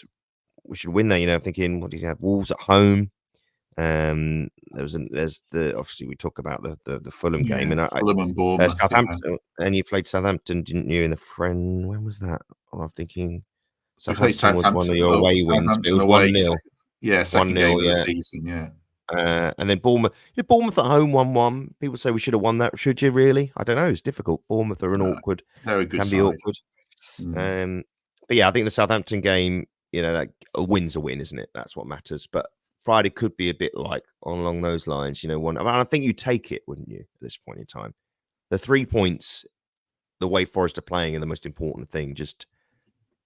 we should win there, thinking, what did you have? Wolves at home. There's obviously we talk about the Fulham game, and Fulham and Bournemouth, Southampton, and you played Southampton, didn't you? In the friend, when was that? I'm thinking Southampton was one of your away wins. It was 1-0. Yeah, second game of the season. Yeah. And then Bournemouth at home 1-1. People say we should have won that. Should you really? I don't know. It's difficult. Bournemouth are awkward. Very good. Can be awkward. But yeah, I think the Southampton game, that a win's a win, isn't it? That's what matters. But Friday could be a bit along those lines, I think you take it, wouldn't you, at this point in time? The 3 points, the way Forest are playing, are the most important thing. Just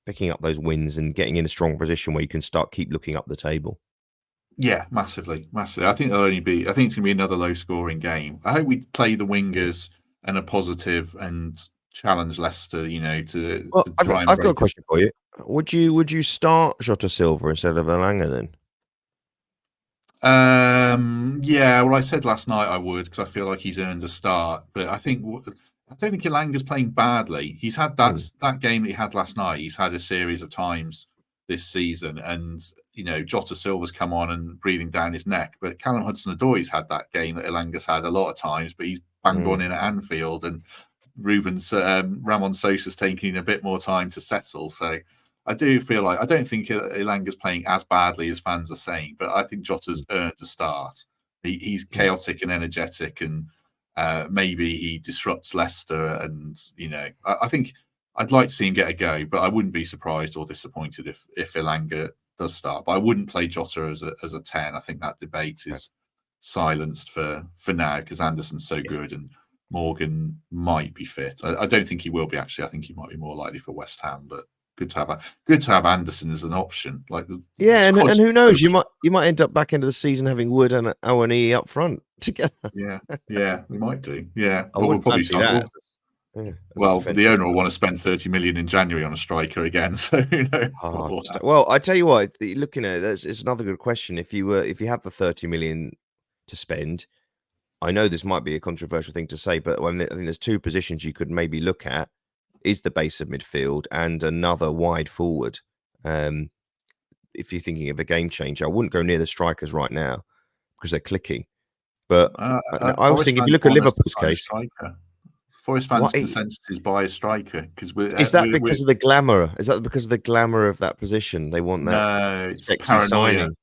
picking up those wins and getting in a strong position where you can keep looking up the table. Yeah, massively. I think it's going to be another low-scoring game. I hope we play the wingers and a positive and challenge Leicester. To try and. I've got a question for you. Would you start Jota Silva instead of Elanga then? Yeah. Well, I said last night I would, because I feel like he's earned a start. But I don't think Elanga's playing badly. He's had that game that he had last night. He's had a series of times this season, and Jota Silva's come on and breathing down his neck. But Callum Hudson-Odoi's had that game that Elanga's had a lot of times, but he's banged one in at Anfield, and Ramon Sosa's taking a bit more time to settle. So I do feel like I don't think Elanga's playing as badly as fans are saying, but I think Jota's earned a start. He's chaotic and energetic, and maybe he disrupts Leicester. And I think I'd like to see him get a go, but I wouldn't be surprised or disappointed if Elanga does start. But I wouldn't play Jota as a 10. I think that debate is silenced for now, because Anderson's so good and Morgan might be fit. I don't think he will be, actually. I think he might be more likely for West Ham, but good to have Anderson as an option. Like and who knows, so you might end up back into the season having Wood and Awani up front together. Yeah, we might do. Yeah, I wouldn't fancy that. Well, the owner will want to spend 30 million in January on a striker again. So well, I tell you what, looking at it, it's another good question. If you have the 30 million to spend, I know this might be a controversial thing to say, but I think there's two positions you could maybe look at: is the base of midfield and another wide forward. If you're thinking of a game changer, I wouldn't go near the strikers right now because they're clicking. But I always think if you look at Liverpool's case, Forest fans' consensus is buy a striker because is that because of the glamour? Is that because of the glamour of that position? They want that. No, it's sexy signing.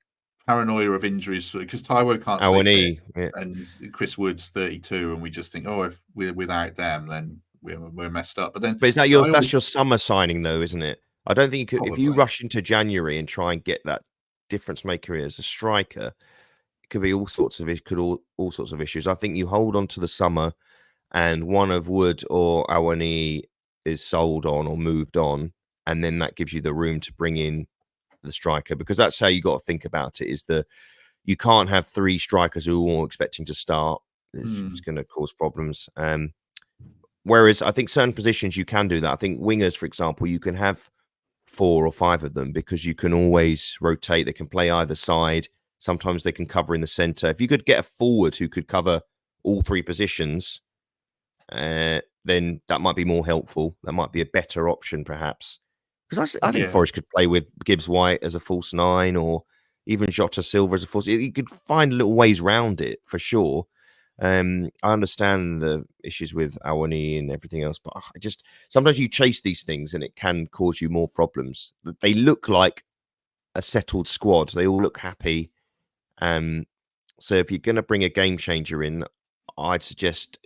Paranoia of injuries because Taiwo can't stay fit, and Chris Wood's 32, and we just think, if we're without them, then we're messed up. But is that that's your summer signing though, isn't it? I don't think you could. Probably. If you rush into January and try and get that difference maker as a striker, it could be all sorts of issues. I think you hold on to the summer, and one of Wood or Awani is sold on or moved on, and then that gives you the room to bring in the striker, because that's how you got to think about it. Is you can't have three strikers who are all expecting to start. It's going to cause problems. Whereas I think certain positions you can do that. I think wingers, for example, you can have 4 or 5 of them because you can always rotate. They can play either side. Sometimes they can cover in the center. If you could get a forward who could cover all 3 positions, then that might be more helpful. That might be a better option, perhaps. Because I think Forest could play with Gibbs White as a false 9, or even Jota Silva as a false. You could find little ways round it for sure. I understand the issues with Awani and everything else, but sometimes you chase these things and it can cause you more problems. They look like a settled squad. They all look happy. So if you're going to bring a game changer in, I'd suggest,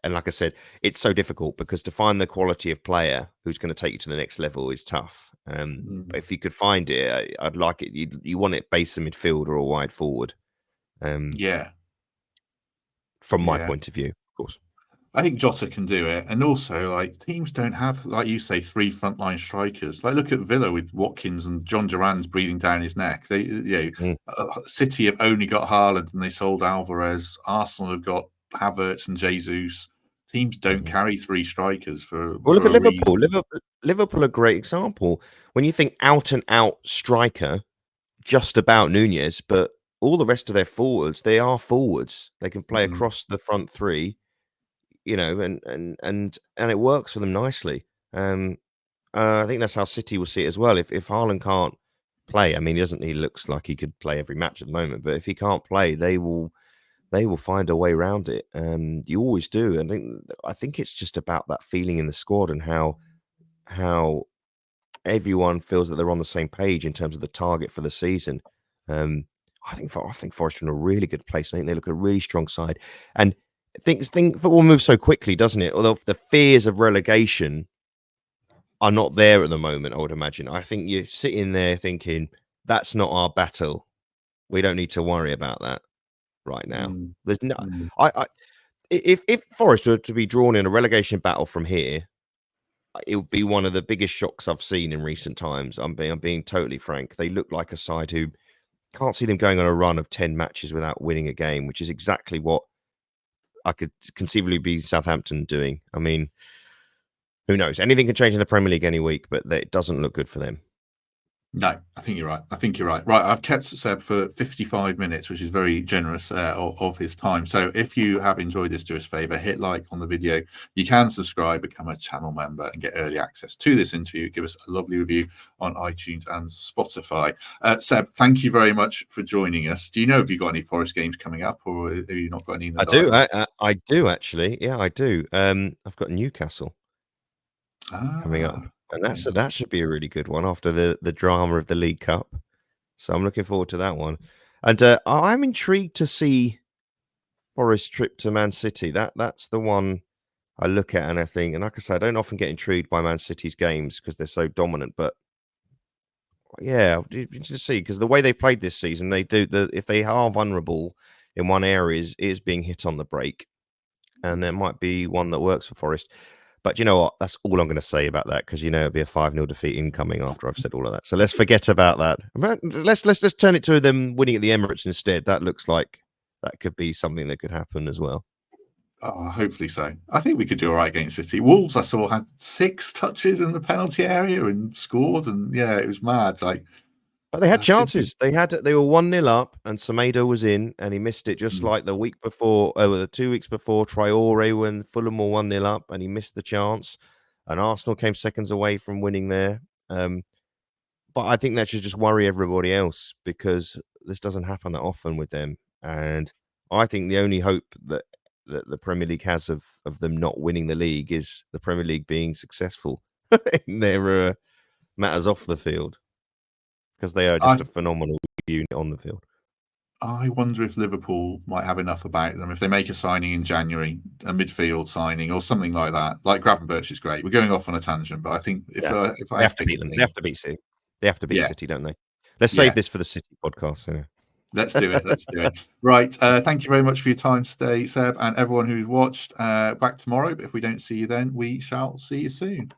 and like I said, it's so difficult because to find the quality of player who's going to take you to the next level is tough. But if you could find it, I'd like it. You want it base of midfield or a wide forward. From my point of view, of course. I think Jota can do it. And also, like, teams don't have, like you say, 3 frontline strikers. Like, look at Villa with Watkins and John Duran's breathing down his neck. City have only got Haaland and they sold Alvarez. Arsenal have got Havertz and Jesus. Teams don't carry 3 strikers for. Well, look at Liverpool. Liverpool, a great example. When you think out and out striker, just about Nunez, but all the rest of their forwards, they are forwards. They can play across the front 3, and it works for them nicely. I think that's how City will see it as well. If Haaland can't play, I mean, he looks like he could play every match at the moment, but if he can't play, they will find a way around it. You always do. I think it's just about that feeling in the squad and how everyone feels that they're on the same page in terms of the target for the season. I think Forest are in a really good place. I think they look a really strong side, and football moves so quickly, doesn't it? Although the fears of relegation are not there at the moment, I would imagine. I think you're sitting there thinking that's not our battle. We don't need to worry about that right now. There's no. If Forest were to be drawn in a relegation battle from here, it would be one of the biggest shocks I've seen in recent times. I'm being totally frank. They look like a side who can't see them going on a run of 10 matches without winning a game, which is exactly what I could conceivably be Southampton doing. I mean, who knows? Anything can change in the Premier League any week, but it doesn't look good for them. No, I think you're right. Right, I've kept Seb for 55 minutes, which is very generous of his time. So if you have enjoyed this, do us a favour, hit like on the video. You can subscribe, become a channel member and get early access to this interview. Give us a lovely review on iTunes and Spotify. Seb, thank you very much for joining us. Do you know if you've got any Forest games coming up, or have you not got any in the diary? I do, actually. Yeah, I do. I've got Newcastle coming up. And that should be a really good one after the drama of the League Cup. So I'm looking forward to that one. And I'm intrigued to see Forest's trip to Man City. That's the one I look at and I think, and like I say, I don't often get intrigued by Man City's games because they're so dominant. But yeah, just see, because the way they've played this season, they do if they are vulnerable in one area is being hit on the break, and there might be one that works for Forest. But you know what? That's all I'm going to say about that, because it'll be a 5-0 defeat incoming after I've said all of that. So let's forget about that. Let's just turn it to them winning at the Emirates instead. That looks like that could be something that could happen as well. Oh, hopefully so. I think we could do all right against City. Wolves, I saw, had 6 touches in the penalty area and scored, and it was mad. But they had chances. City. They were 1-0 up, and Semedo was in, and he missed it just like the week before, the 2 weeks before. Traore, when Fulham were 1-0 up, and he missed the chance. And Arsenal came seconds away from winning there. But I think that should just worry everybody else, because this doesn't happen that often with them. And I think the only hope that the Premier League has of them not winning the league is the Premier League being successful in their matters off the field, because they are just a phenomenal unit on the field. I wonder if Liverpool might have enough about them if they make a signing in January, a midfield signing or something like that. Like Gravenberch is great. We're going off on a tangent, but I think if I have to beat them, they have to beat City. They have to beat City, don't they? Let's save this for the City podcast. Let's do it. Let's do it. Right. Thank you very much for your time today, Seb, and everyone who's watched. Back tomorrow, but if we don't see you then, we shall see you soon.